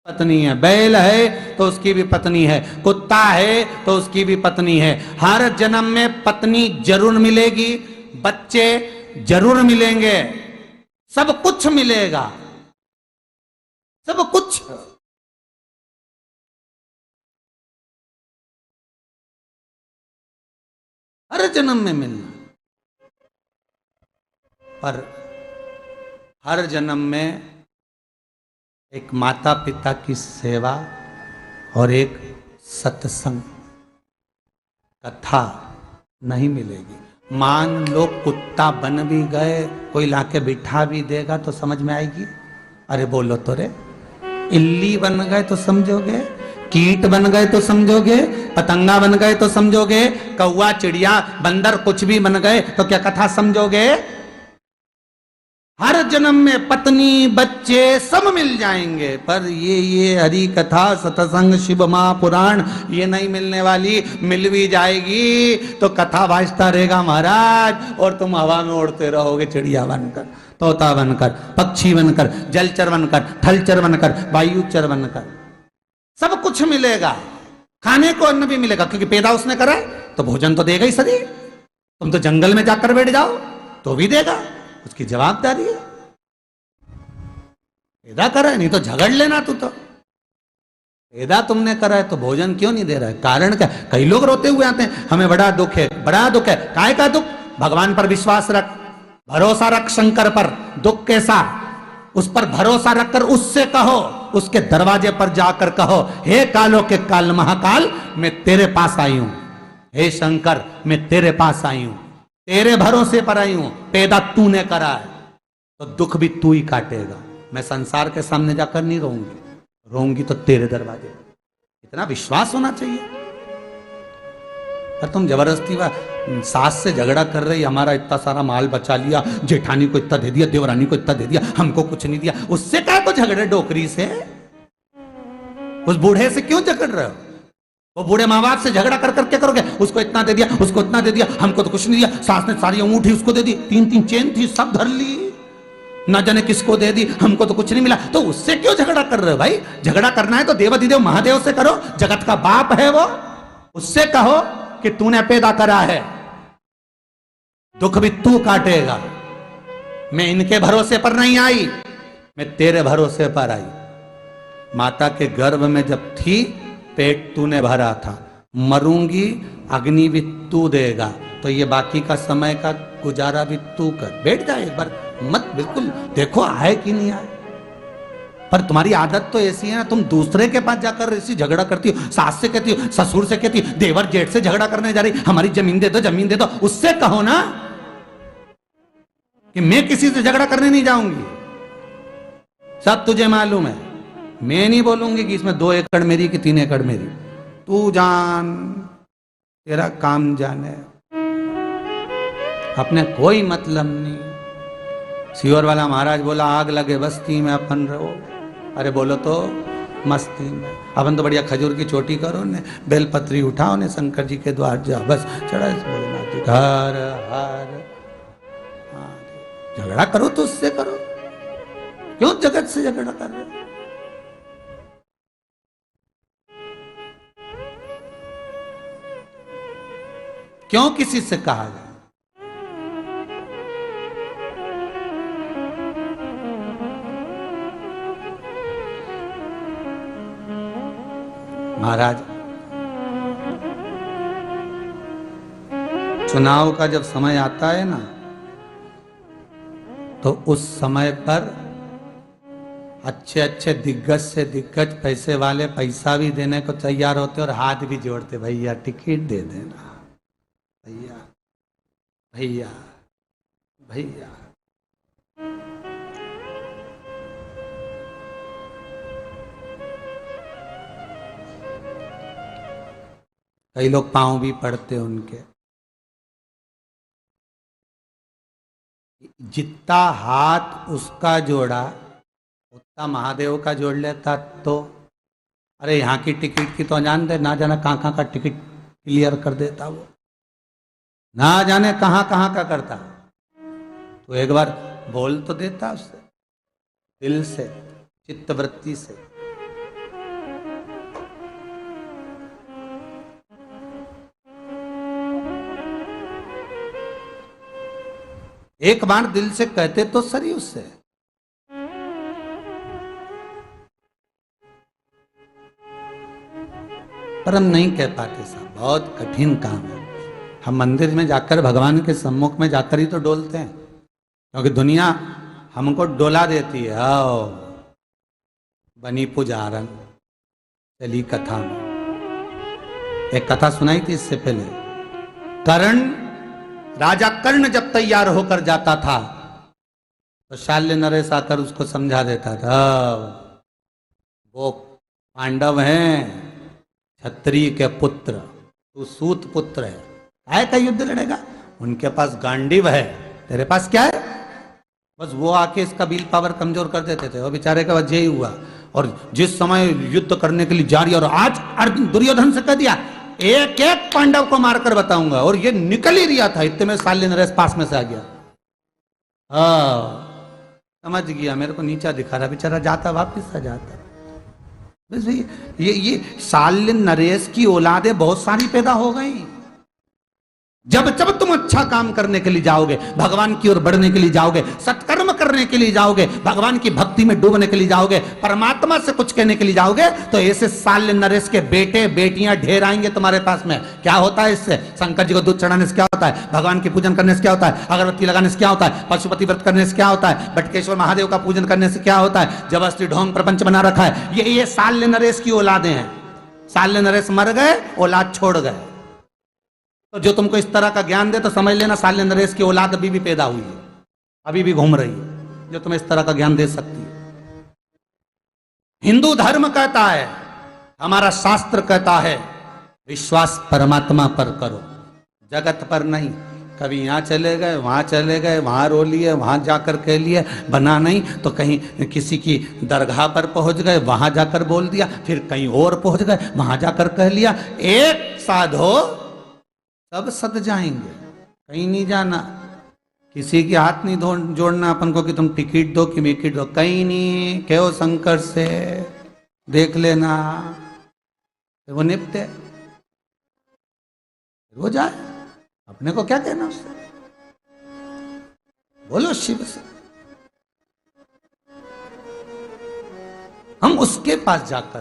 पत्नी है, बैल है तो उसकी भी पत्नी है, कुत्ता है तो उसकी भी पत्नी है। हर जन्म में पत्नी जरूर मिलेगी, बच्चे जरूर मिलेंगे, सब कुछ मिलेगा, सब कुछ। हर जन्म में मिलना, पर हर जन्म में एक माता पिता की सेवा और एक सत्संग कथा नहीं मिलेगी। मान लो कुत्ता बन भी गए, कोई लाके बिठा भी देगा तो समझ में आएगी? अरे बोलो तो रे। इल्ली बन गए तो समझोगे, कीट बन गए तो समझोगे, पतंगा बन गए तो समझोगे, कौवा चिड़िया बंदर कुछ भी बन गए तो क्या कथा समझोगे? हर जन्म में पत्नी बच्चे सब मिल जाएंगे, पर ये हरि कथा सत्संग शिव महापुराण ये नहीं मिलने वाली। मिल भी जाएगी तो कथा भाजता रहेगा महाराज, और तुम हवा में उड़ते रहोगे, चिड़िया बनकर, तोता बनकर, पक्षी बनकर, जलचर बनकर, थलचर बनकर, वायुचर बनकर। सब कुछ मिलेगा, खाने को अन्न भी मिलेगा, क्योंकि पैदा उसने करा है तो भोजन तो देगा ही शरीर। तुम तो जंगल में जाकर बैठ जाओ तो भी देगा, उसकी जवाबदारी है। पैदा करा है, नहीं तो झगड़ लेना तू। तो पैदा तुमने करा है तो भोजन क्यों नहीं दे रहा है? कारण क्या? कई लोग रोते हुए आते हैं, हमें बड़ा दुख है, बड़ा दुख है। काय का दुख? भगवान पर विश्वास रख, भरोसा रख शंकर पर। दुख कैसा? उस पर भरोसा रखकर उससे कहो, उसके दरवाजे पर जाकर कहो, हे कालों के काल महाकाल मैं तेरे पास आई हूं, हे शंकर मैं तेरे पास आई हूं, तेरे भरोसे पर आई हूं, पैदा तूने करा है तो दुख भी तू ही काटेगा। मैं संसार के सामने जाकर नहीं रोऊंगी, रोऊंगी तो तेरे दरवाजे पर। इतना विश्वास होना चाहिए। पर तुम जबरदस्ती सास से झगड़ा कर रही, हमारा इतना सारा माल बचा लिया, जेठानी को इतना दे दिया, देवरानी को इतना दे दिया, हमको कुछ नहीं दिया, उससे क्या को झगड़े डोकरी से? उस बूढ़े से क्यों झगड़ रहे हो? वो बूढ़े माँ बाप से झगड़ा कर क्या करोगे? उसको इतना दे दिया, उसको इतना दे दिया, हमको तो कुछ नहीं दिया, सास ने सारी अंगूठी उसको दे दी, 3-3 चेन थी सब धर ली, न जाने किसको दे दी, हमको तो कुछ नहीं मिला। तो उससे क्यों झगड़ा कर रहे हो भाई? झगड़ा करना है तो देवाधिदेव महादेव से करो, जगत का बाप है वो, उससे कहो कि तूने पैदा करा है, दुख भी तू काटेगा। मैं इनके भरोसे पर नहीं आई, मैं तेरे भरोसे पर आई। माता के गर्भ में जब थी पेट तूने भरा था, मरूंगी अग्नि भी तू देगा, तो ये बाकी का समय का गुजारा भी तू कर। बैठ जा एक बार, मत बिल्कुल देखो आए कि नहीं आए। पर तुम्हारी आदत तो ऐसी है ना, तुम दूसरे के पास जाकर ऐसी झगड़ा करती हो, सास से कहती हो, ससुर से कहती हो, देवर जेठ से झगड़ा करने जा रही, हमारी जमीन दे दो, जमीन दे दो। उससे कहो ना कि मैं किसी से झगड़ा करने नहीं जाऊंगी, सब तुझे मालूम है। मैं नहीं बोलूंगी कि इसमें 2 एकड़ मेरी कि 3 एकड़ मेरी, तू जान, तेरा काम जाने, अपने कोई मतलब नहीं। सीहोर वाला महाराज बोला आग लगे बस्ती में अपन रहो, अरे बोलो तो मस्ती में। अपन तो बढ़िया खजूर की चोटी करो ने, बेलपत्री उठाओ ने, शंकर जी के द्वार जाओ, बस चढ़ा हर हर। झगड़ा करो तो उससे करो, क्यों जगत से झगड़ा कर रहे हो? क्यों किसी से कहा जाए? महाराज चुनाव का जब समय आता है ना, तो उस समय पर अच्छे अच्छे दिग्गज से दिग्गज पैसे वाले पैसा भी देने को तैयार होते और हाथ भी जोड़ते, भैया टिकट दे देना, भैया भैया भैया। कई लोग पांव भी पड़ते उनके। जितना हाथ उसका जोड़ा उतना महादेव का जोड़ लेता तो, अरे यहाँ की टिकट की तो जान दे, ना जाना कहाँ कहाँ का टिकट क्लियर कर देता वो, ना जाने कहाँ कहाँ का करता। तो एक बार बोल तो देता उससे, दिल से, चित्तवृत्ति से, एक बार दिल से कहते तो सही उससे। पर हम नहीं कह पाते साहब, बहुत कठिन काम है। हम मंदिर में जाकर भगवान के सम्मुख में जाकर ही तो डोलते हैं, क्योंकि दुनिया हमको डोला देती है। आओ बनी पुजारन, चली कथा में। एक कथा सुनाई थी इससे पहले। राजा कर्ण जब तैयार होकर जाता था तो शाल्य नरेश आकर उसको समझा देता था, वो पांडव हैं क्षत्रिय के पुत्र, तू सूत पुत्र है, काय का युद्ध लड़ेगा? उनके पास गांडीव है, तेरे पास क्या है? बस वो आके इसका विल पावर कमजोर कर देते थे। वो बेचारे का वजह ही हुआ। और जिस समय युद्ध करने के लिए जा रही, और आज अर्जुन दुर्योधन से कह दिया एक एक पांडव को मारकर बताऊंगा, और ये निकल ही रिया था, इतने में शाल्य नरेश पास में से आ गया। समझ गया, मेरे को नीचा दिखा रहा, बेचारा जाता वापिस आ जाता। बस ये शाल्य नरेश की औलादें बहुत सारी पैदा हो गई। जब जब तुम अच्छा काम करने के लिए जाओगे, भगवान की ओर बढ़ने के लिए जाओगे, सत्कर्म करने के लिए जाओगे, भगवान की भक्ति में डूबने के लिए जाओगे, परमात्मा से कुछ कहने के लिए जाओगे, तो ऐसे शाल्य नरेश के बेटे बेटियां ढेर आएंगे तुम्हारे पास में। क्या होता है इससे? शंकर जी को दूध चढ़ाने से क्या होता है? भगवान की पूजन करने से क्या होता है? अगरबत्ती लगाने से क्या होता है? पशुपति व्रत करने से क्या होता है? बटकेश्वर महादेव का पूजन करने से क्या होता है? जबरदस्ती ढोंग प्रपंच बना रखा है। ये शाल्य नरेश की औलादें हैं। शाल्य नरेश मर गए, औलाद छोड़ गए। तो जो तुमको इस तरह का ज्ञान दे तो समझ लेना शाल्य नरेश की औलाद अभी भी पैदा हुई है, अभी भी घूम रही है, जो तुम्हें इस तरह का ज्ञान दे सकती है। हिंदू धर्म कहता है, हमारा शास्त्र कहता है, विश्वास परमात्मा पर करो, जगत पर नहीं। कभी यहाँ चले गए, वहां चले गए, वहां रो लिए, वहां जाकर कह लिए, बना नहीं तो कहीं किसी की दरगाह पर पहुंच गए, वहां जाकर बोल दिया, फिर कहीं और पहुंच गए, वहां जाकर कह लिया। एक साधो सब सद जाएंगे, कहीं नहीं जाना, किसी के हाथ नहीं जोड़ना अपन को कि तुम टिकट दो कि विकेट दो, कहीं नहीं। कहो शंकर से देख लेना, वो निपटे, वो जाए, अपने को क्या कहना उससे? बोलो शिव से। हम उसके पास जाकर